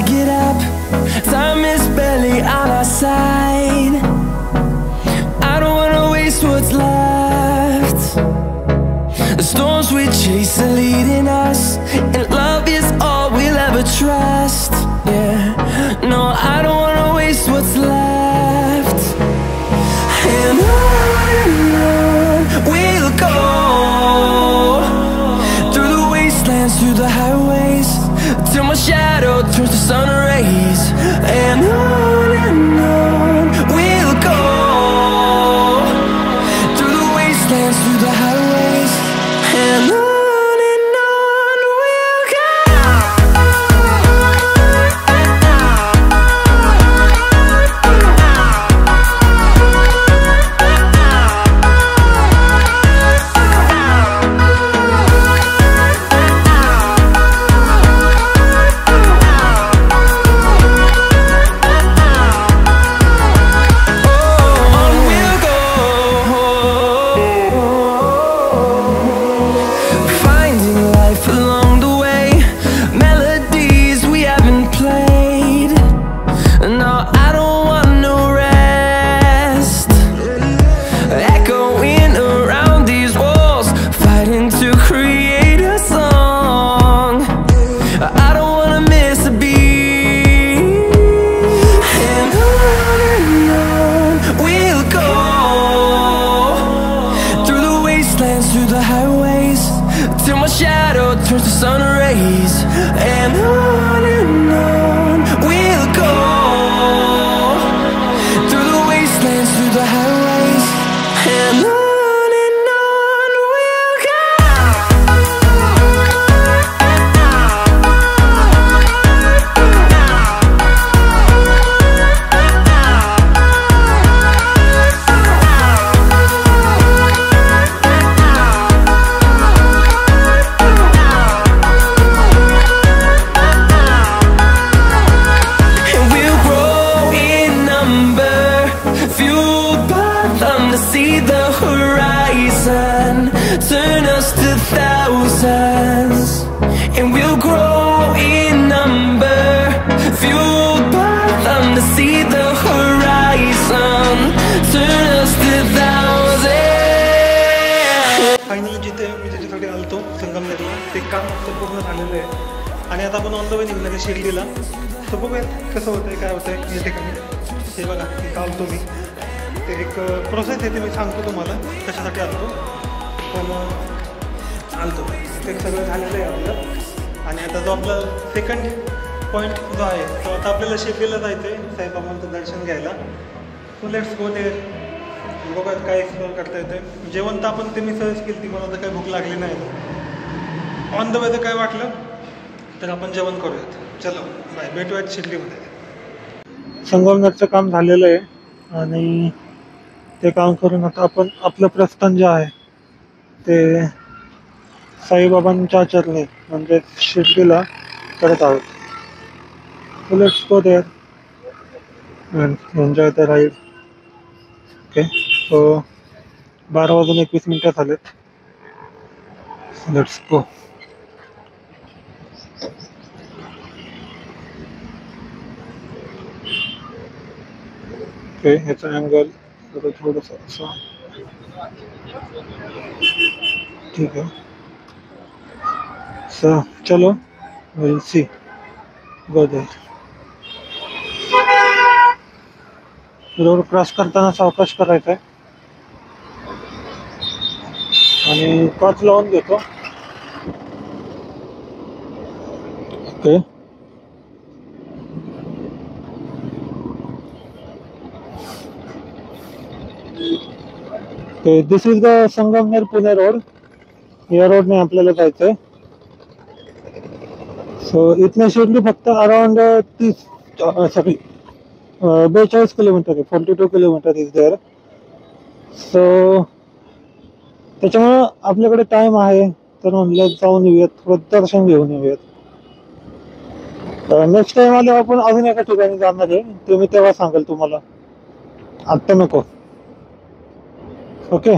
get up, time is barely on our side. I don't wanna waste what's left. The storms we chase are leading us, and love is all we'll ever trust. Yeah, no, I don't wanna waste what's left. And on we'll go, through the wastelands, through the highways, till my shadow turns to sun rays. And on we'll go, through the wastelands, through the highways, and on we'll go. Through the highways, till my shadow turns to sun rays. And on we'll go, through the wastelands, through the highways, and on we'll go. See the horizon, turn us to thousands, and we'll grow in number, fueled by them to see the horizon, turn us to thousands. Finally जिथे मी त्याच्यासाठी आलतो संगमनेरला, ते काम पूर्ण झालेलं आहे आणि आता आपण ऑन द वे निघणार आहे शिर्डीला. तर बघूया कसं होतंय, काय होतंय या ठिकाणी. हे बघा, इथं आलतो मी. ते एक प्रोसेस आहे, ते मी सांगतो तुम्हाला कशासाठी आलतो. पण आलतो ते सगळं झालेलं आहे आपलं. आणि आता जो आपला सेकंड पॉईंट जो आहे तो आता आपल्याला शिर्डीला जायचं आहे साईबाबांचं दर्शन घ्यायला. So let's go there. बघा काय एक्सप्लोअर करता येते. जेवण तर आपण ते मी सर्च केली, ती मला तर काही भूक लागली नाही. ऑन द वे तर काय वाटलं तर आपण जेवण करूयात. चलो बाय, भेटूयात शिर्डीमध्ये. संगमनेरचं काम झालेलं आहे आणि ते काम करून आता आपण आपलं प्रस्थान जे आहे ते साईबाबांच्या चरणी म्हणजे शिर्डीला करत आहोत. Let's go there and enjoy the ride. Okay, so 12:21 झालेत. Let's go. ओके, ह्याचा अँगल थोडंसं असं ठीक आहे. सो चलो will see. Go there. Road cross करताना सावकाश करायचं आहे आणि टॉर्च लावून घेतो. Okay, this is the Sangamner Pune road. या रोडने आपल्याला जायचंय. सो इथनं शिर्डी फक्त अराउंड 42 किलोमीटर आहे. 42 किलोमीटर इज देअर. सो त्याच्यामुळं आपल्याकडे टाइम आहे, तर म्हणलं जाऊन येऊयात, थोडं दर्शन घेऊन येऊयात. नेक्स्ट टाइम आले आपण अजून एका ठिकाणी जाणार आहे, ते मी तेव्हा सांगेल तुम्हाला, आत्ता नको. Okay,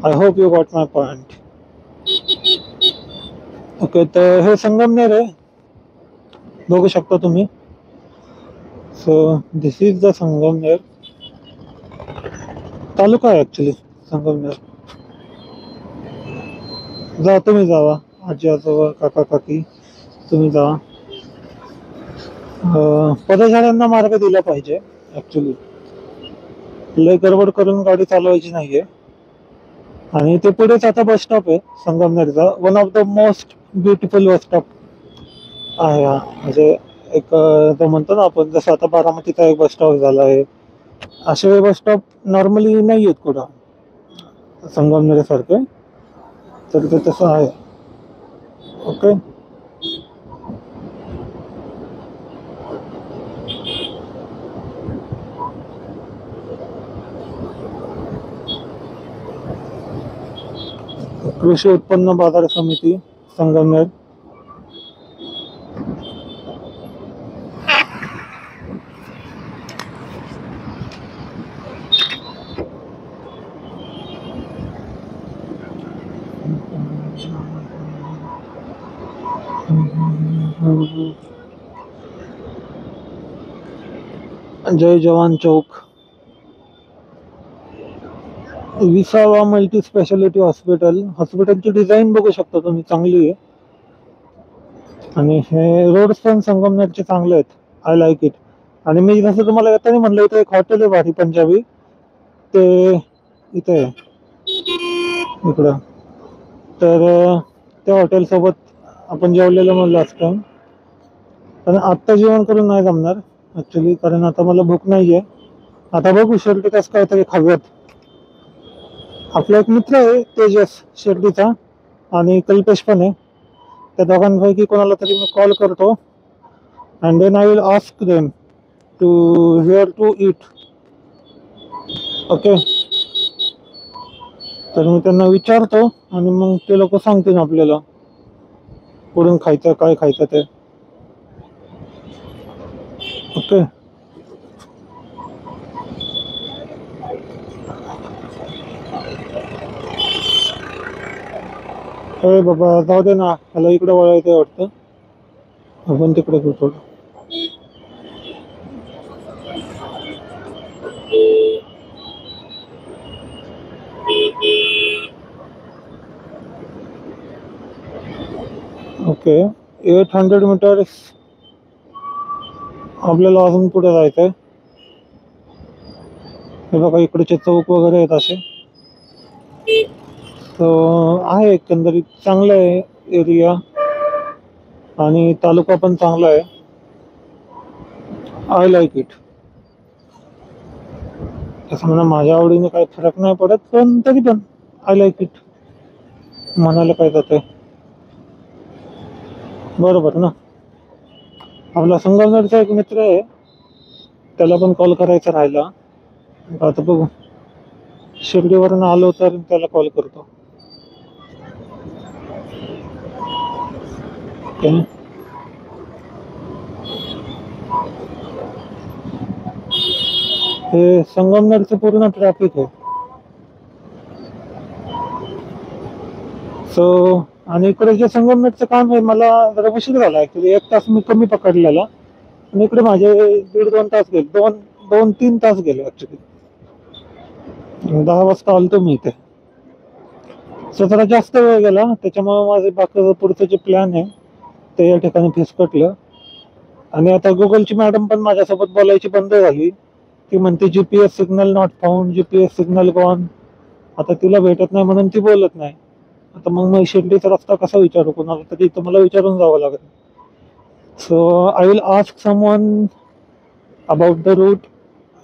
I hope you got my point. Okay, तर हे संगमनेर आहे. बघू शकता तुम्ही. So this is the Sangamner taluka आहे ॲक्च्युली संगमनेर. जा तुम्ही जावा, आजी आजोबा काका काकी तुम्ही जावा. पदचाऱ्यांना मार्ग दिला पाहिजे ॲक्च्युली. लय गडबड करून गाडी चालवायची नाहीये. आणि ते पुढेच आता बस स्टॉप आहे संगमनेरचा. One of the most beautiful bus stop आहे हा. म्हणजे एक तो म्हणतो ना आपण, जसं आता बारामतीचा एक बस स्टॉप झाला आहे, असे बस स्टॉप नॉर्मली नाही आहेत कुठं संगमनेर सारखे. तर ते तसं आहे. ओके. कृषी उत्पन्न बाजार समिती संगमनेर. जय जवान चौक. विसावा मल्टी स्पेशालिटी हॉस्पिटलची डिझाईन बघू शकता तुम्ही, चांगली आहे. आणि हे रोड्स पण संगमनेरचे चांगले आहेत. I like it. आणि मी जसं तुम्हाला येताना म्हणलं, इथे एक हॉटेल आहे भारी पंजाबी, ते इथे आहे इकडं. तर त्या हॉटेलसोबत आपण जेवलेलं मग लास्ट टाइम. पण आत्ता जेवण करून नाही जमणार ॲक्च्युली, कारण आता मला भूक नाही आहे. आता बघू शेवटी कसं काहीतरी खाऊयात. आपला एक मित्र आहे तेजस शिर्डीचा, आणि कल्पेश पण आहे. त्या दोघांपैकी कोणाला तरी मी कॉल करतो, and then I will ask them to where to eat. Okay. तर मी त्यांना विचारतो आणि मग ते लोक सांगतील आपल्याला कुठून खायचं, काय खायचं ते. ओके. अरे बाबा जाऊ दे ना, मला इकडे वळायचं वाटतं, आपण तिकडे घेतो. ओके. 800 मीटर्स आपल्याला अजून पुढे जायचं आहे. हे बघा इकडचे चौक वगैरे आहेत असे. तो आहे एकंदरीत चांगलं आहे एरिया, आणि तालुका पण चांगला आहे. I like it. तसं म्हणा माझ्या आवडीने काही फरक नाही पडत, पण तरी पण आय लाईक इट म्हणायला काय जातंय. बरोबर ना. आपला संगमनेरचा एक मित्र आहे, त्याला पण कॉल करायचा राहिला. आता बघू, शिर्डीवरून आलो तर त्याला कॉल करतो. हे संगमनेरचं पूर्ण ट्रॅफिक आहे. सो आणि इकडे जे संगमनेरचं काम आहे, मला जरा उशीर झाला ॲक्च्युली. 1 तास मी कमी पकडलेला, आणि इकडे माझे 1.5-2 तास गेले, 2-3 तास गेले ॲक्च्युली. 10 वाजता आलतो मी इथे. सो जरा जास्त वेळ गेला, त्याच्यामुळे माझे बाकी पुढचं जे प्लॅन आहे ते या ठिकाणी फिसकटलं. आणि आता गुगलची मॅडम पण माझ्यासोबत बोलायची बंद झाली. ती म्हणते GPS signal not found, GPS signal gone. आता तिला भेटत नाही म्हणून ती बोलत नाही. आता मग मी शिर्डीचा रस्ता कसा विचारू कोणाला तरी, तर मला विचारून जावं लागेल. So I will ask someone about the route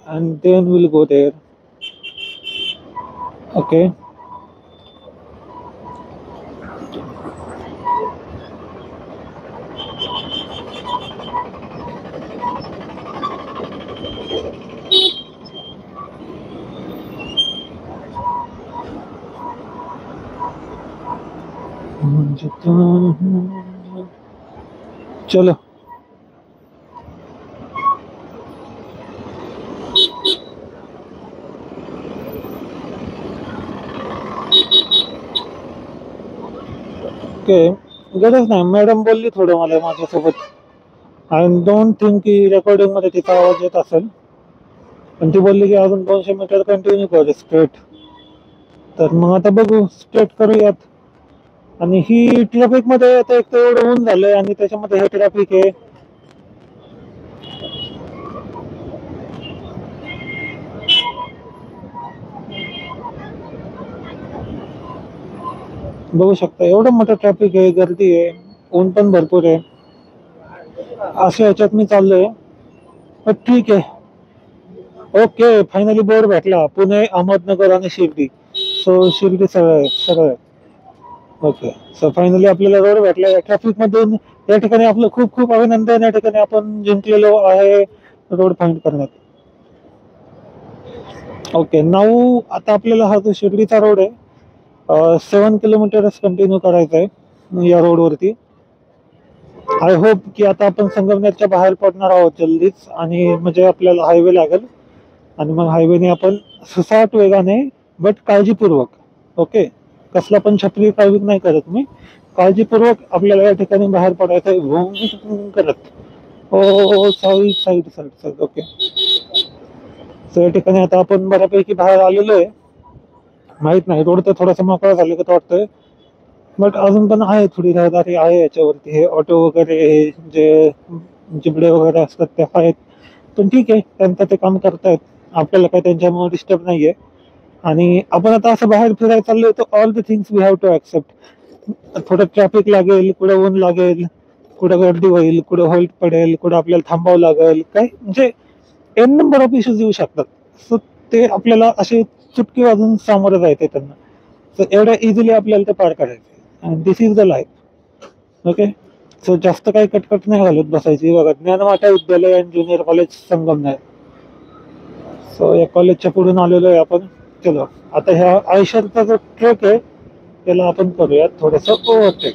and then will go there. Okay. चलो. ओके. गरज नाही, मॅडम बोलली थोडं मला माझ्यासोबत. आय डोंट थिंक की रेकॉर्डिंग मध्ये तिचा आवाज येत असेल, पण ती बोलली की अजून 200 मीटर कंटिन्यू कर स्ट्रेट. तर मग आता बघू, स्ट्रेट करूयात. आणि ही ट्रॅफिक मध्ये आता एक तर एवढं ऊन झालंय आणि त्याच्यामध्ये हे ट्रॅफिक आहे. बघू शकता एवढं मोठं ट्रॅफिक आहे, गर्दी आहे, ऊन पण भरपूर आहे. अशा ह्याच्यात मी चाललोय. पण ठीक आहे. ओके, फायनली बोर्ड भेटला, पुणे, अहमदनगर आणि शिर्डी. सो शिर्डी सरळ सरळ. ओके, सो फायनली आपल्याला रोड भेटला. या ट्रॅफिक मधून या ठिकाणी आपलं खूप खूप अभिनंदन. या ठिकाणी आपण जिंकलेलो आहे रोड फाइंड करण्यात. ओके, नाऊ आता आपल्याला हा जो शिर्डीचा रोड आहे 7 किलोमीटरच कंटिन्यू करायचा आहे या रोडवरती. आय होप की आता आपण संगमनेरच्या बाहेर पडणार आहोत जल्दीच, आणि म्हणजे आपल्याला हायवे लागेल आणि मग हायवेने आपण सुसाट वेगाने बट काळजीपूर्वक, ओके, कसला पण छत्री ड्रायव्हिंग नाही करत मी, काळजीपूर्वक आपल्याला या ठिकाणी बाहेर पडायचं आहे करत. हो, side side side side. Okay, so या ठिकाणी आता आपण बऱ्यापैकी बाहेर आलेलो आहे. माहित नाही, रोड तर थोडासा मोकळा झाला का वाटतंय, बट अजून पण आहे थोडी रहदारी आहे याच्यावरती. हे ऑटो वगैरे जे जिबडे वगैरे असतात ते आहेत, पण ठीक आहे, त्यांचं ते काम करतायत, आपल्याला काही त्यांच्यामुळे डिस्टर्ब नाही आहे. आणि आपण आता असं बाहेर फिरायला चाललोय तर all the things we have to accept. थोडं ट्रॅफिक लागेल, कुठं ऊन लागेल, कुठं गर्दी होईल, कुठं होल्ट पडेल, कुठं आपल्याला थांबावं लागेल, काय म्हणजे एन नंबर ऑफ इश्यूज येऊ शकतात. सो ते आपल्याला असे चुटकी वाजून सामोरं जायचंय त्यांना. सो एवढ्या इझिली आपल्याला ते पार करायचं, and this is the life. Okay, so जास्त काही कटकट नाही घालत बसायची. बघा, Gyanmata Vidyalaya and junior college Sangamner. So या कॉलेजच्या पुढून आलेलो आहे आपण. चलो, आता ह्या आयशरचा जो ट्रक आहे त्याला आपण करूयात थोडस ओव्हरटेक.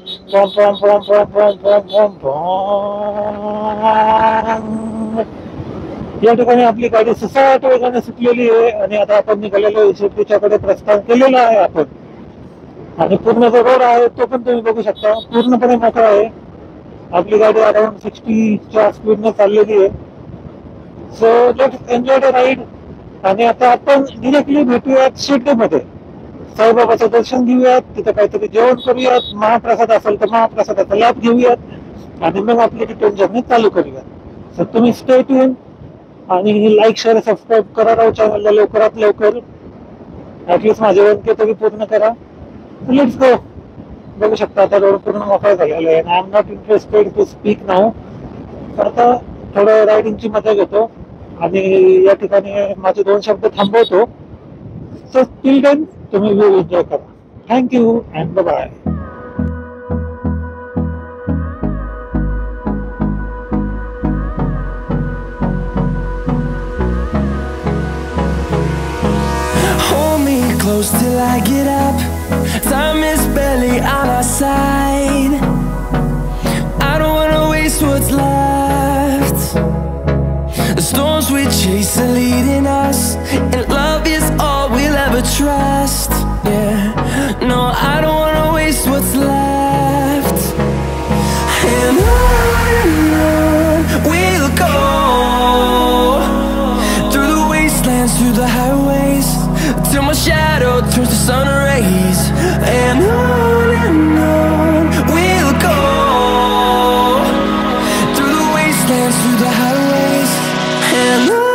या ठिकाणी आपली गाडी सुसाट वेगाने सुटलेली आहे आणि आता आपण निघालेलो शिर्डीच्याकडे प्रस्थान केलेलं आहे आपण. आणि पूर्ण जो रोड आहे तो पण तुम्ही बघू शकता, पूर्णपणे मोकळा आहे. आपली गाडी अराउंड 60च्या स्पीडने चाललेली आहे. So let's enjoy the ride. आणि आता आपण डिरेक्टली भेटूयात शिर्डीमध्ये. साईबाबाचं दर्शन घेऊयात, तिथं काहीतरी जेवण करूयात, महाप्रसाद असेल तर महाप्रसादाचा लाभ घेऊयात आणि मग आपली रिटर्न जर्नी चालू करूयात. तर तुम्ही स्टे ट्यून आणि लाईक, शेअर, सबस्क्राईब करा राव चॅनलला लवकरात लवकर. ऍटलीस्ट माझे 1K तरी पूर्ण करा. Let's go. बघू शकता आता रोड पूर्ण मोकळा झालेला आहे. I am not interested to speak now. आता थोडं रायडिंगची मजा घेतो आणि या ठिकाणी माझे 2 शब्द थांबवतो. सो टिल देन तुम्ही व्ह्यू एन्जॉय करा. Thank you and bye. Close till I get up. Time is barely on our side. I don't wanna waste what's left. The storms we chase are leading us, and love is all we'll ever trust. Yeah, no, I don't wanna waste what's left. And on we'll go, through the wastelands, through the highways, till my shadow turns to sun rays. And on we'll go, through the wastelands, through the highways. And on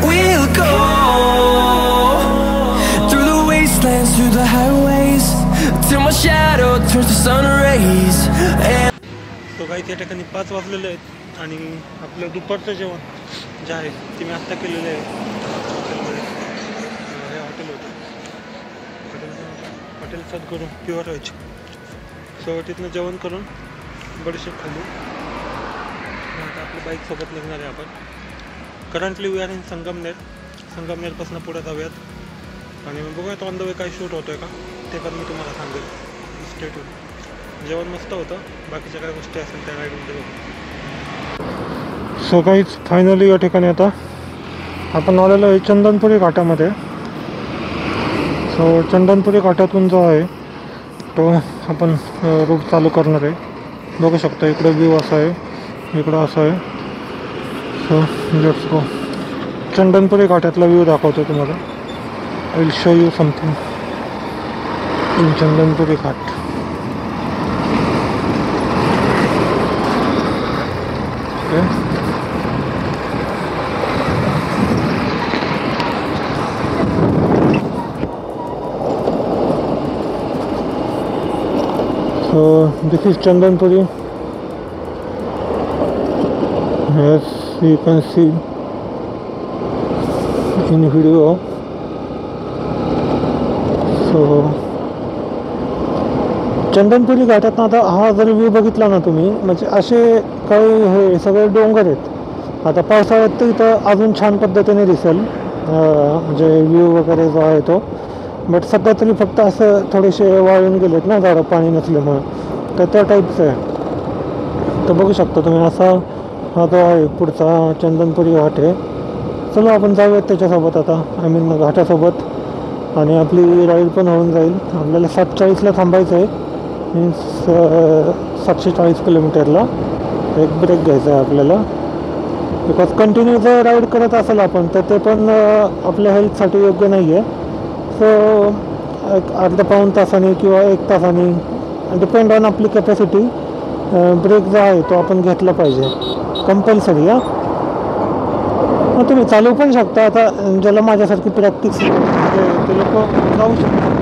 we'll go. Through small shadow turns to sun rays. And तो काही त्या ठिकाणी 5 वाजलेले आहेत आणि आपलं दुपारचं जेवण जे आहे ते मी आत्ता केलेलं आहे हॉटेलमध्ये. हे हॉटेल होतं, हॉटेल सद्गुरू प्युअर व्हेज. सो तिथनं जेवण करून बडीशेप खाली आता आपल्या बाईकसोबत निघणार आहे आपण. Currently we are in Sangamner. संगमनेरपासून पुढे जाऊयात आणि मग बघूयात ऑन द वे काय शूट होतोय का ते पण मी तुम्हाला सांगेल. Stay tune. जेवण मस्त होतं, बाकीच्या काय गोष्टी असेल त्या राईडमध्ये बघू. सो काहीच फायनली या ठिकाणी आता आपण आलेलो आहे चंदनपुरी घाटामध्ये. सो चंदनपुरी घाटातून जो आहे तो आपण रूट चालू करणार आहे. बघू शकता इकडे व्ह्यू असा आहे, इकडं असं आहे. So let's go. चंदनपुरी घाटातला व्ह्यू दाखवतो तुम्हाला. I will show you something in Chandanpuri ghat. Okay, so this is Chandanpuri. As you can see in video. So Chandanpuri घाटात आता हा जर व्ह्यू बघितला ना तुम्ही, म्हणजे असे काही हे सगळे डोंगर आहेत. आता पावसाळ्यात तर इथं अजून छान पद्धतीने दिसेल म्हणजे व्ह्यू वगैरे जो आहे तो. बट सध्या तरी फक्त असं थोडेसे वाळून गेलेत ना झाडं पाणी नसल्यामुळं, तर त्या टाईपचं आहे. तर बघू शकता तुम्ही असा हा जो आहे पुढचा चंदनपुरी घाट आहे. चलो आपण जाऊयात त्याच्यासोबत आता, आय मीन घाटासोबत, आणि आपली राईड पण होऊन जाईल. आपल्याला 7:40ला थांबायचं आहे, मीन्स 740 किलोमीटरला. एक ब्रेक घ्यायचा आहे आपल्याला, बिकॉज कंटिन्यू जर राईड करत असेल आपण तर ते पण आपल्या हेल्थसाठी योग्य नाही आहे. सो एक अर्धा पाऊण तासाने किंवा 1 तासाने, डिपेंड ऑन आपली कॅपॅसिटी, ब्रेक जो आहे तो आपण घेतला पाहिजे कंपल्सरी. तुम्ही चालू पण शकता. आता ज्याला माझ्यासारखी प्रॅक्टिस ते लोक जाऊ शकतात.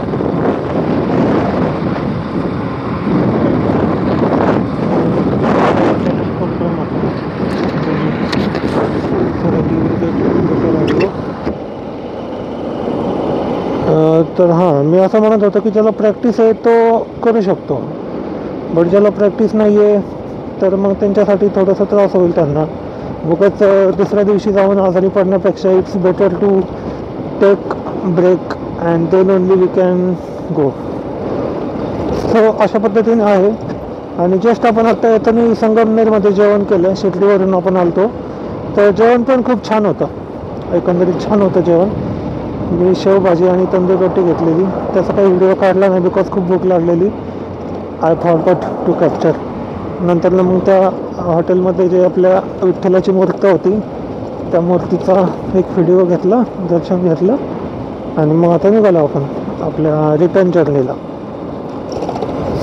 तर हां, मी असं म्हणत होतो की ज्याला प्रॅक्टिस आहे तो करू शकतो, बट ज्याला प्रॅक्टिस नाही आहे तर मग त्यांच्यासाठी थोडंसं त्रास होईल त्यांना. उगाच दुसऱ्या दिवशी जाऊन आजारी पडण्यापेक्षा it's better to take break and then only we can go. So अशा पद्धतीने आहे. आणि जस्ट आपण आत्ता येताना संगमनेरमध्ये जेवण केलं, शिर्डीवरून आपण आलतो, तर जेवण पण खूप छान होतं. एकंदरीत छान होतं जेवण. मी शेवभाजी आणि तंदूर रोटी घेतलेली. त्याचा काही व्हिडिओ काढला नाही बिकॉज खूप भूक लागलेली. I forgot to capture. नंतर मग त्या हॉटेलमध्ये जे आपल्या विठ्ठलाची मूर्ती होती त्या मूर्तीचा एक व्हिडिओ घेतला, दर्शन घेतलं, आणि मग आता निघालो आपण आपल्या रिटर्न जर्नीला.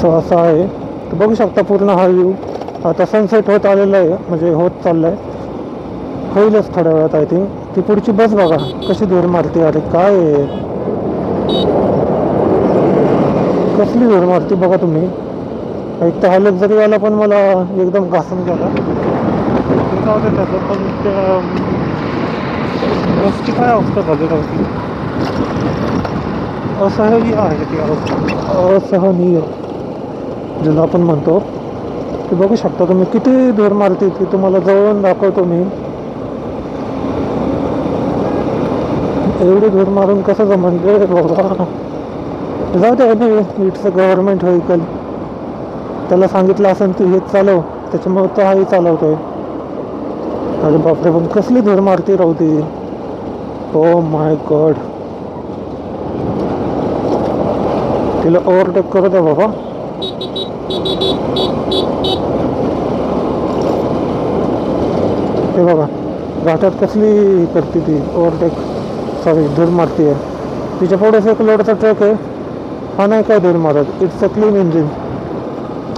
सो असं आहे. तर बघू शकता पूर्ण हा व्ह्यू. आता सनसेट होत आलेला आहे, म्हणजे होत चाललं आहे, होईलच थोड्या वेळात आय थिंक. ती पुढची बस बघा कशी धूर मारते. अरे काय आहे, कसली धूर मारते बघा तुम्ही. एक तर हा लक्झरीवाला पण मला एकदम घासून गेला. त्याचं पण त्या बसची काय अवस्था झाली नव्हती. असहनीय आहे ती अवस्था, असहनीय ज्याला आपण म्हणतो. ते बघू शकता तुम्ही किती धूर मारते ती. तुम्हाला जवळून दाखवतो मी. एवढी धूर मारून कसं जमन रे बाबा. जाऊ दे, इट्स अ गव्हर्नमेंट व्हेकल. त्याला सांगितलं असेल तू हेच चालव, त्याच्यामुळे तो हाही चालवतोय. अरे बापरे, पण कसली धूर मारती राहू ती. Oh my God. तिला ओव्हरटेक करू द्या बाबा. हे बघा घाटात कसली करते ती ओव्हरटेक, सॉरी धूर मारती आहे. तिच्या पुढेच एक लोडचा ट्रक आहे. हा नाही काय धूर मारत. It's a clean engine.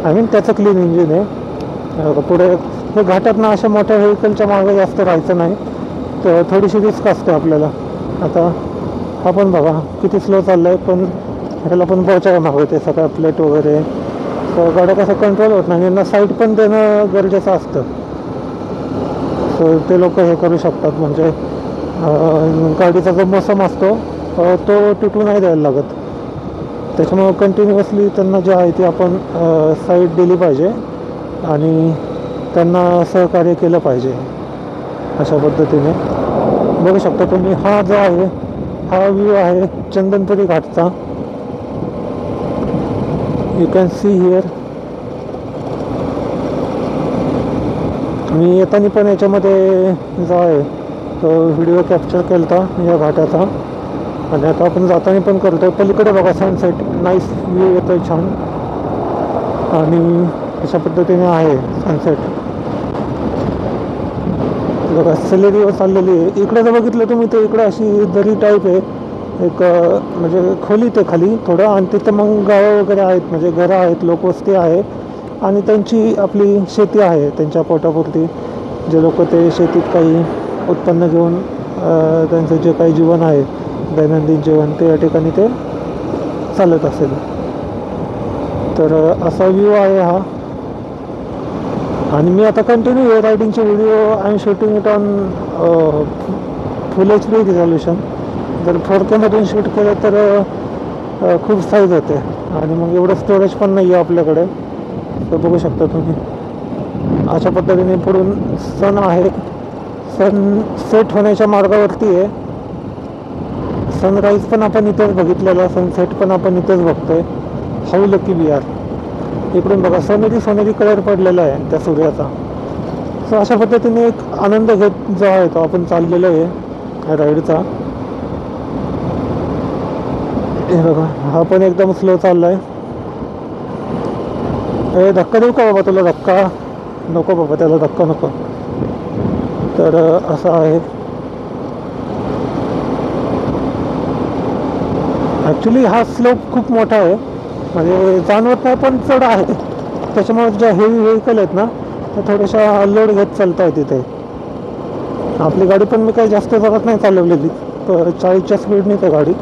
I mean त्याचं क्लीन इंजिन आहे. पुढे हे घाटात ना अशा मोठ्या व्हेकलच्या मागे जास्त राहायचं नाही, तर थोडीशी रिस्क असते आपल्याला. आता हा पण बघा किती स्लो चाललं आहे, पण ह्याला पण पोचायला मागवते सगळं प्लेट वगैरे. सो गाड्या कसं कंट्रोल होत नाही, यांना साईड पण देणं गरजेचं असतं. सो ते लोक हे करू शकतात, म्हणजे गाडीचा जो मोसम असतो तो तुटू नाही द्यायला लागत. त्याच्यामुळं कंटिन्युअसली त्यांना जे आहे ते आपण साईड दिली पाहिजे आणि त्यांना सहकार्य केलं पाहिजे अशा पद्धतीने. बघू शकता तुम्ही, हा जो आहे हा व्ह्यू आहे चंदनपुरी घाटचा. You can see here. मी येताना पण याच्यामध्ये जो आहे तो व्हिडिओ कॅप्चर केला होता या घाटाचा, आणि आता आपण जाताना पण करतो. पलीकडे बघा सनसेट, नाईस व्ह्यू येतो आहे छान, आणि अशा पद्धतीने आहे सनसेट. बघा सलेरीवर चाललेली आहे. इकडे जर बघितलं तुम्ही तर इकडे अशी दरी टाईप आहे, एक म्हणजे खोलीत आहे खाली थोडं, आणि तिथं मग गावं वगैरे आहेत, म्हणजे घरं आहेत, लोकवस्ती आहे, आणि त्यांची आपली शेती आहे त्यांच्या पोटापुरती. जे लोक ते शेतीत काही उत्पन्न घेऊन त्यांचं जे काही जीवन आहे दैनंदिन जीवन ते या ठिकाणी ते चालत असेल. तर असा व्ह्यू आहे हा. आणि मी आता कंटिन्यू हे रायडिंगचे video I am shooting it on full HD resolution. जर 4K शूट केलं तर खूप साईज होते, आणि मग एवढं स्टोरेज पण नाही आहे आपल्याकडे. तर बघू शकता तुम्ही अशा पद्धतीने पुढून सन आहे, सन सेट होण्याच्या मार्गावरती आहे. सनराईज पण आपण इथेच बघितलेला, सनसेट पण आपण इथेच बघतोय. How lucky we are. इकडून बघा सोनेरी कलर पडलेला आहे त्या सूर्याचा. सो अशा पद्धतीने एक आनंद घेत जो आहे तो आपण चाललेलो आहे राईडचा. हे बघा हा पण एकदम स्लो चालला आहे. धक्का देऊ का बाबा तुला? धक्का नको बाबा, त्याला धक्का नको. तर असं आहे. ॲक्च्युली हा स्लोप खूप मोठा आहे, म्हणजे जाणवत नाही पण चढ आहे. त्याच्यामुळे ज्या हेवी व्हेकल आहेत ना त्या थोड्याशा लोड घेत चालत आहे तिथे. आपली गाडी पण मी काही जास्त जोरात नाही चालवलेली, 40च्या स्पीडने ते गाडी.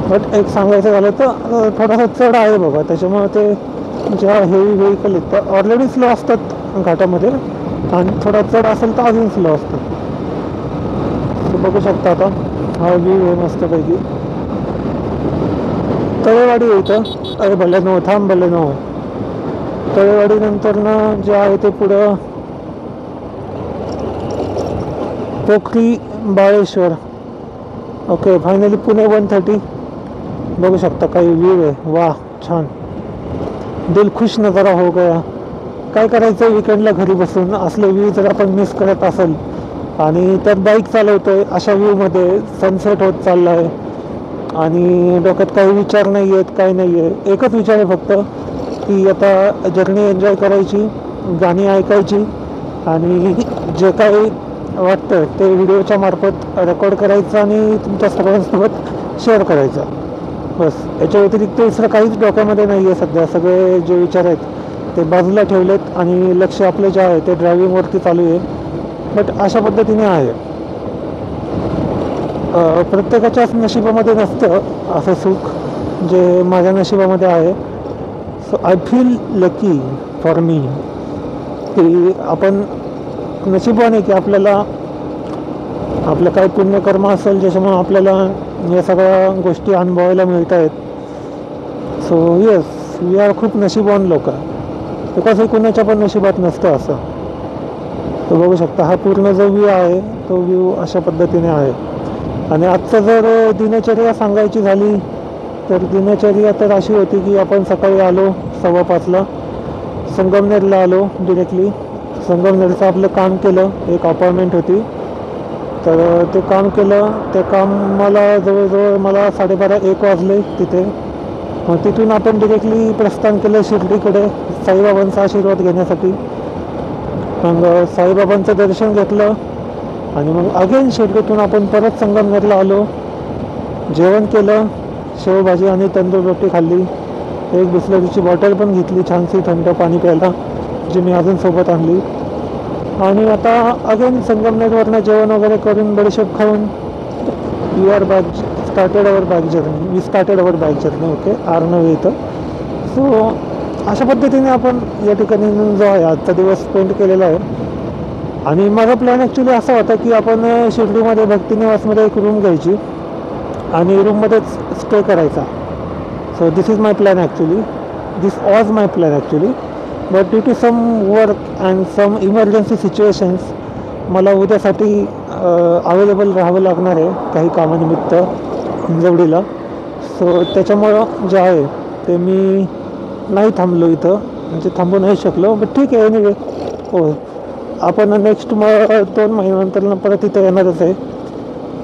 बट एक सांगायचं झालं तर थोडासा चढ आहे बाबा. त्याच्यामुळे ते ज्या हेवी व्हेकल आहेत त्या ऑलरेडी स्लो असतात घाटामध्ये, आणि थोडा चढ असेल तर अजून स्लो असतं. बघू शकता आता हा व्ह्यू आहे मस्तपैकी. तळेवाडी आहे इथं. अरे भले नो थांब, भले नो. तळेवाडी नंतर ना जे आहे ते पुढं पोखरी बाळेश्वर. ओके, फायनली पुणे 130 बघू शकता. काही व्ह्यू आहे, वा छान. दिल खुश नजारा हो गया. काय करायचं विकेंडला घरी बसून असले व्ह्यू जर आपण मिस करत असेल, आणि त्यात बाईक चालवतोय अशा व्ह्यूमध्ये सनसेट होत चालला आहे, आणि डोक्यात काही विचार नाही आहेत, काही नाही आहे. एकच विचार आहे फक्त की आता जर्नी एन्जॉय करायची, गाणी ऐकायची, आणि जे काही वाटतं ते व्हिडिओच्या मार्फत रेकॉर्ड करायचं आणि तुमच्या सर्वांसोबत शेअर करायचं. बस, याच्या व्यतिरिक्त दुसरं काहीच डोक्यामध्ये नाही आहे सध्या. सगळे जे विचार आहेत ते बाजूला ठेवलेत, आणि लक्ष आपले जे आहे ते ड्रायव्हिंगवरती चालू आहे. बट अशा पद्धतीने आहे. प्रत्येकाच्याच नशिबामध्ये नसतं असं सुख जे माझ्या नशिबामध्ये आहे. So I feel lucky for me की आपण नशिबाने की आपल्याला आपलं काही पुण्यकर्म असेल ज्याच्यामुळे आपल्याला या सगळ्या गोष्टी अनुभवायला मिळत आहेत. सो येस, वी आर खूप नशिबवान लोक. बिकॉज हे कुणाच्या पण नशिबात नसतं असं. तो बघू शकता हा पूर्ण जो व्ह्यू आहे तो व्ह्यू अशा पद्धतीने आहे. आणि आजचं जर दिनचर्या सांगायची झाली तर दिनचर्या तर अशी होती की आपण सकाळी आलो 5:15 संगमनेरला आलो डिरेक्टली. संगमनेरचं आपलं काम केलं, एक अपॉइंटमेंट होती तर ते काम केलं. ते कामाला जवळजवळ मला 12:30-1 वाजले तिथे. मग तिथून आपण डिरेक्टली प्रस्थान केलं शिर्डीकडे साईबाबांचा आशीर्वाद घेण्यासाठी. मग साईबाबांचं दर्शन घेतलं आणि मग अगेन शिर्डीतून आपण परत संगमनेरला आलो. जेवण केलं, शेवभाजी आणि तंदूर रोटी खाल्ली. एक बिस्लरीची बॉटल पण घेतली छानशी थंड पाणी प्यायला, जी मी अजून सोबत आणली. आणि आता अगेन संगमनेरवरनं जेवण वगैरे करून बडीशेप खाऊन we are back started our bike journey okay आर्नवी इथं. सो अशा पद्धतीने आपण या ठिकाणी जो आहे आजचा दिवस स्पेंड केलेला आहे. आणि माझा प्लॅन ॲक्च्युली असा होता की आपण शिर्डीमध्ये भक्तिनिवासमध्ये एक रूम घ्यायची आणि रूममध्येच स्टे करायचा. So this is my plan actually, this was my plan actually. But due to some work and some emergency situations मला उद्यासाठी अवेलेबल राहावं लागणार आहे काही कामानिमित्त हिंजवडीला. सो त्याच्यामुळं जे आहे ते मी नाही थांबलो इथं, म्हणजे थांबू नाही शकलो. बट ठीक आहे एनिवे. हो, आपण नेक्स्ट 2 महिन्यानंतर परत इथं येणारच आहे.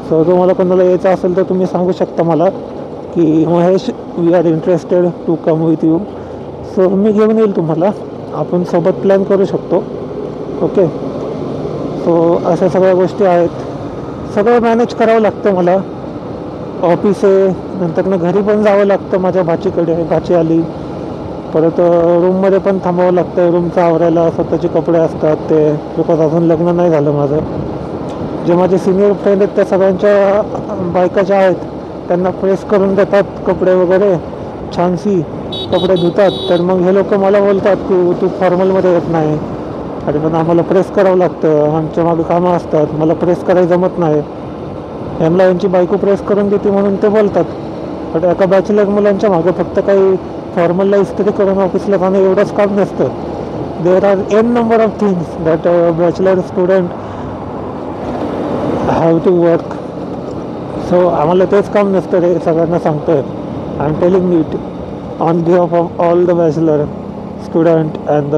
सो तुम्हाला कोणाला यायचं असेल तर तुम्ही सांगू शकता मला की Mahesh we are interested to come with you. So मी घेऊन येईल तुम्हाला, आपण सोबत प्लॅन करू शकतो. ओके. सो अशा सगळ्या गोष्टी आहेत. सगळं मॅनेज करावं लागतं मला. ऑफिस आहे, नंतर घरी पण जावं लागतं माझ्या भाचीकडे, भाची आली. परत रूममध्ये पण थांबावं लागतं, रूमचं आवरायला स्वतःचे कपडे असतात ते. बिकॉज अजून लग्न नाही झालं माझं. जे माझे सिनियर फ्रेंड आहेत त्या सगळ्यांच्या बायका ज्या आहेत त्यांना प्रेस करून देतात कपडे वगैरे, छानशी कपडे धुतात. तर मग हे लोक मला बोलतात की तू फॉर्मलमध्ये येत नाही. अरे पण आम्हाला प्रेस करावं लागतं, आमच्या मागे कामं असतात, मला प्रेस करायला जमत नाही. यांना यांची बायको प्रेस करून देते म्हणून ते बोलतात. बट एका बॅचलर मुलांच्या मागे फक्त काही फॉर्मलला इस्त्री करून ऑफिसला जाणं एवढंच काम नसतं. There are n number of things that bachelor student have to work. So आम्हाला तेच काम नसतं रे, सगळ्यांना सांगतो आहे. I am telling it on behalf of all the bachelor student and the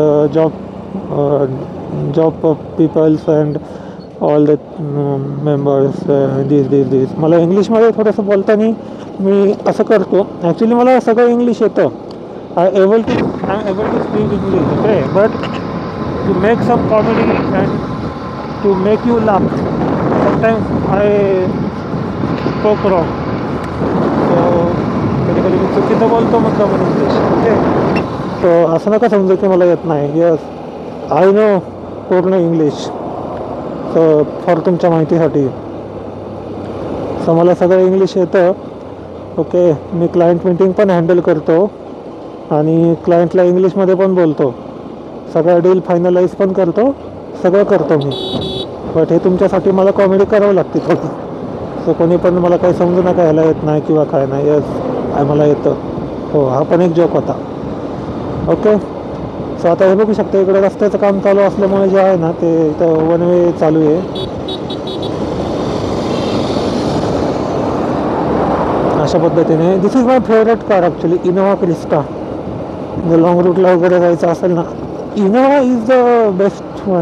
job peoples and all the members this. मला इंग्लिशमध्ये थोडंसं बोलताना मी असं करतो. ॲक्च्युली मला सगळं इंग्लिश येतं. I am able to speak English. Okay. But to make some comedy and to make you laugh sometimes I spoke wrong. So कधी कधी मी चुकीचं बोलतो मग इंग्लिश. ओके. सो असं नका समजू की मला येत नाही. यस, आय नो पूर्ण इंग्लिश. सो फॉर तुमच्या माहितीसाठी. सो मला सगळं इंग्लिश येतं. ओके. मी क्लायंट मीटिंग पण हँडल करतो आणि क्लायंटला इंग्लिशमध्ये पण बोलतो. सगळं डील फायनलाइज पण करतो, सगळं करतो मी. बट हे तुमच्यासाठी मला कॉमेडी करावं लागते थोडी. सो कोणी पण मला काही समजू नका ह्याला येत नाही किंवा काय नाही. यस, मला येतं. हो, हा पण एक जोक होता. ओके. सो आता हे बघू शकता इकडे रस्त्याचं काम चालू असल्यामुळे जे आहे ना ते इथं वन वे चालू आहे. अशा पद्धतीने this is my favourite car actually, Innova Crysta. जर लॉंग रूटला वगैरे जायचं असेल ना, Innova is the best one.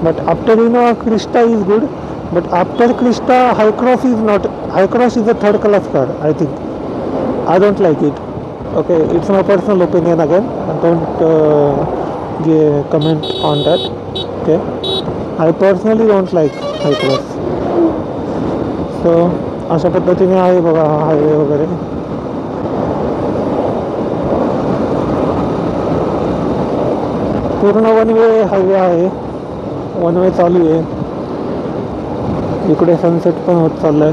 But after Innova Crysta is good. But after Crysta Hycross is not. Hycross is a third class car I think. I don't like it. Okay, it's my personal opinion again. Don't comment on that. Okay, I personally don't like high class. So अशा पद्धतीने आहे बघा highway वगैरे. पूर्ण one way highway आहे, one way चालू आहे. इकडे सनसेट पण होत चाललाय.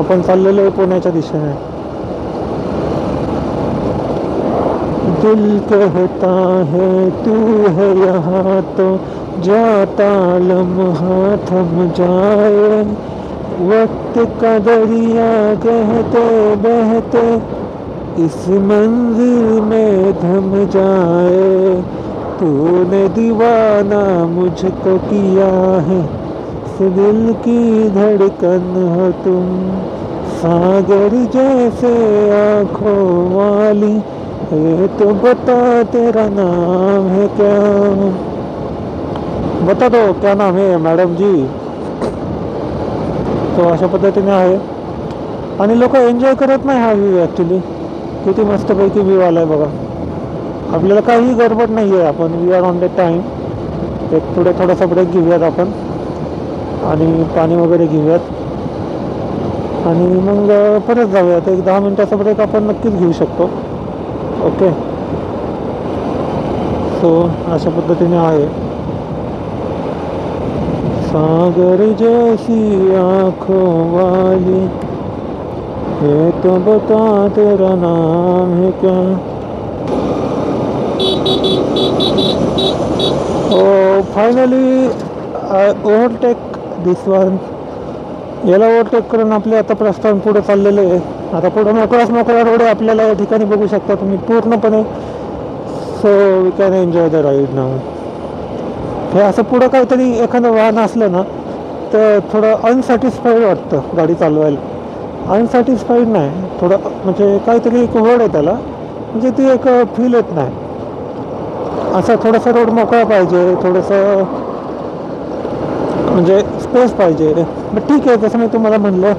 आपण चाललेलो आहे पुण्याच्या दिशेने. दिल कहता है तू है यहाँ तो जाता लम्हा थम जाए. वक्त का दरिया कहते बहते इस मंजिल में थम जाए. तूने दीवाना मुझको किया है, इस दिल की धड़कन हो तुम. सागर जैसे आँखों वाली, ये तो बता तेरा नाम है क्या. बता दो क्या नाम है मॅडम जी. तो अशा पद्धतीने आहे. आणि लोक एन्जॉय करत नाही हा व्ह्यू ॲक्च्युली. किती मस्तपैकी व्ह्यू आला आहे बघा. आपल्याला काही गडबड नाही आहे. आपण we are on the time. एक पुढे थोडासा ब्रेक घेऊयात आपण आणि पाणी वगैरे घेऊयात आणि मग परत जाऊयात. एक 10 मिनटाचा ब्रेक आपण नक्कीच घेऊ शकतो. ओके. सो अशा पद्धतीने आहे. सागर जैसी आँखों वाली, ये तो बता तेरा नाम है क्या. Finally I overtake this one. याला ओव्हरटेक करून आपले आता प्रस्थान पुढे चाललेले आहे. आता पुढे मोकळा रोड आहे आपल्याला या ठिकाणी बघू शकता तुम्ही पूर्णपणे. So we can enjoy the ride now. हे असं पुढं काहीतरी एखादं वाहन असलं ना तर थोडं अनसॅटिस्फाईड वाटतं गाडी चालवायला. अनसॅटिस्फाईड नाही, थोडं म्हणजे काहीतरी एक वर्ड आहे त्याला, म्हणजे ती एक फील येत नाही. असं थोडंसं रोड मोकळा पाहिजे, थोडंसं म्हणजे स्पेस पाहिजे. मग ठीक आहे, जसं मी तुम्हाला म्हणलं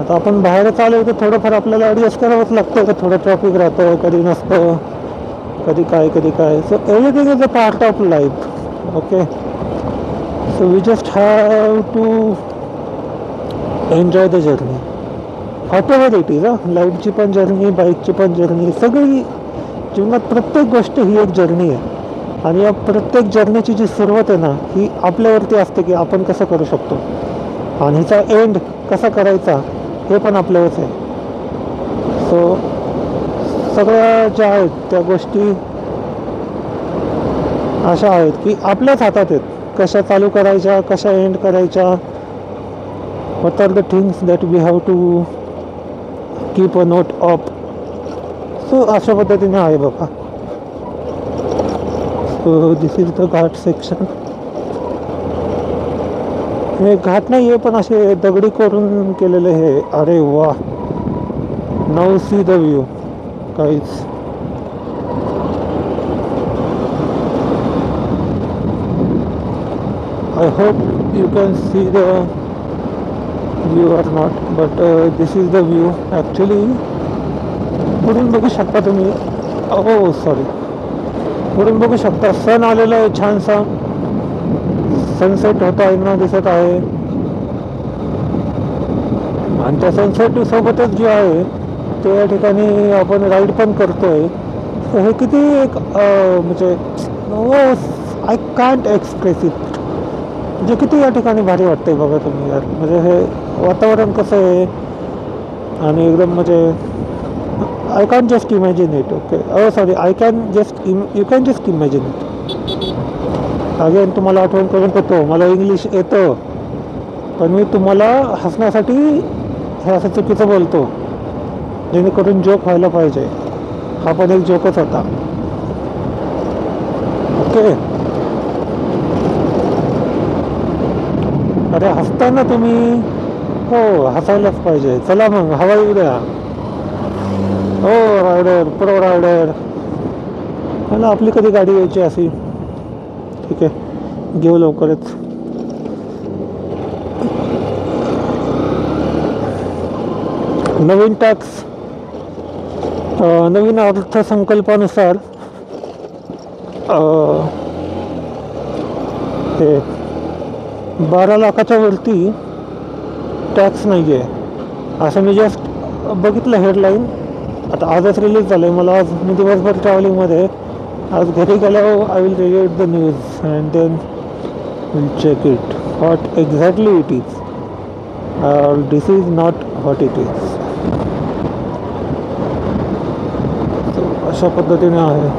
आता आपण बाहेर चालू तर थोडंफार आपल्याला ॲडजस्ट करावंच लागतं. तर थोडं ट्रॅफिक राहतं, कधी नसतं, कधी काय. So everything is a part of life. Okay, so we just have to enjoy the journey. Whatever it is. लाईफची पण जर्नी, बाईकची पण जर्नी, सगळी जीवनात प्रत्येक गोष्ट ही एक जर्नी आहे. आणि या प्रत्येक जर्नीची जी सुरुवात आहे ना ही आपल्यावरती असते की आपण कसं करू शकतो, आणि हिचा एंड कसा करायचा हे पण आपल्यावरच आहे. सो सगळ्या ज्या आहेत त्या गोष्टी अशा आहेत की आपल्याच हातात आहेत, कशा चालू करायच्या, कशा एंड करायच्या. What are the things that we have to keep a note of. So अशा पद्धतीने आहे बघा. So this is the ghat section. हे घाट नाही आहे पण असे दगडी करून केलेले हे. अरे वा, नाऊ सी द व्ह्यू काहीच. I hope you can see the view or not, but this is the view actually. पुढून बघू शकता तुम्ही. ओ सॉरी, पुढून बघू शकता सन आलेला आहे छानसा. सनसेट होता आहे दिसत आहे. आणि त्या सनसेट सोबतच जे आहे ते या ठिकाणी आपण राईड पण करतोय. हे किती एक म्हणजे आय कांट एक्सप्रेस इट. म्हणजे किती या ठिकाणी भारी वाटतंय बघा तुम्ही यार. म्हणजे हे वातावरण कसं आहे आणि एकदम म्हणजे I can just imagine it. Okay, sorry, you can just imagine it. Again तुम्हाला आठवण करून देतो, मला इंग्लिश येतं पण मी तुम्हाला हसण्यासाठी हे असं चुकीचं बोलतो जेणेकरून जोक व्हायला पाहिजे. हा पण एक जोकच होता. ओके, अरे हसताय ना तुम्ही. हो, हसायलाच पाहिजे. चला मग हवा येऊ द्या. हो रायडर, प्रो रायडर. मला आपली कधी गाडी यायची अशी. ठीक आहे, घेऊ लवकरच. नवीन टॅक्स, नवीन अर्थसंकल्पानुसार हे 12 लाखाच्या वरती टॅक्स नाही आहे असं मी जस्ट बघितलं हेडलाईन. आता आजच रिलीज झालं आहे. मला आज मी दिवसभर ट्रॅव्हलिंगमध्ये. आज घरी गेल्यावर I will read the news and then will check it what exactly it is. This is not what it is. अशा पद्धतीने आहे.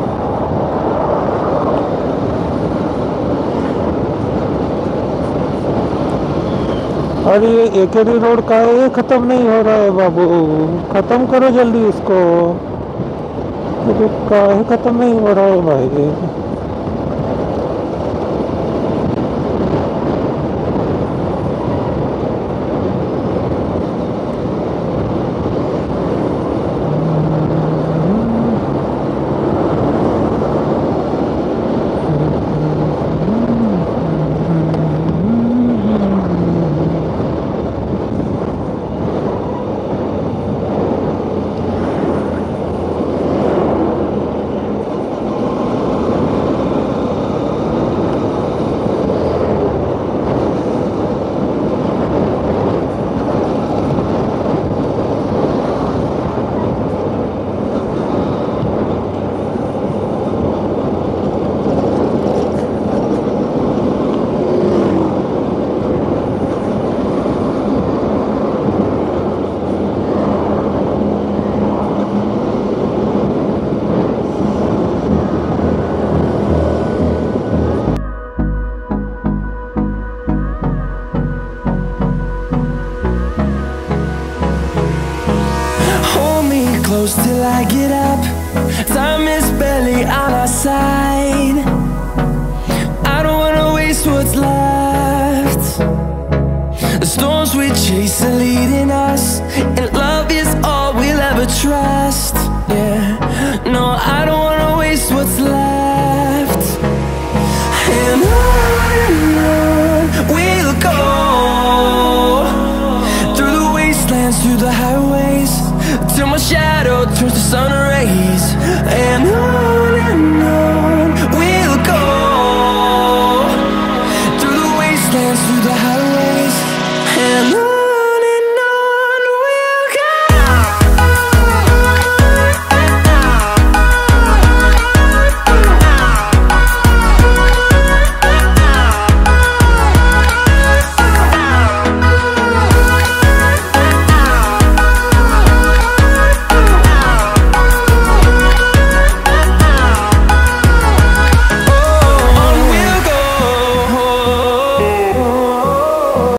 अरे एकेरी रोड का है, ख़त्म नहीं हो रहा है बाबू. ख़त्म करो जल्दी इसको. काहे ख़त्म नहीं हो रहा है भाई. Time is barely on our side. I don't wanna waste what's left. The storms we chase are leading us, and love is all we'll ever trust.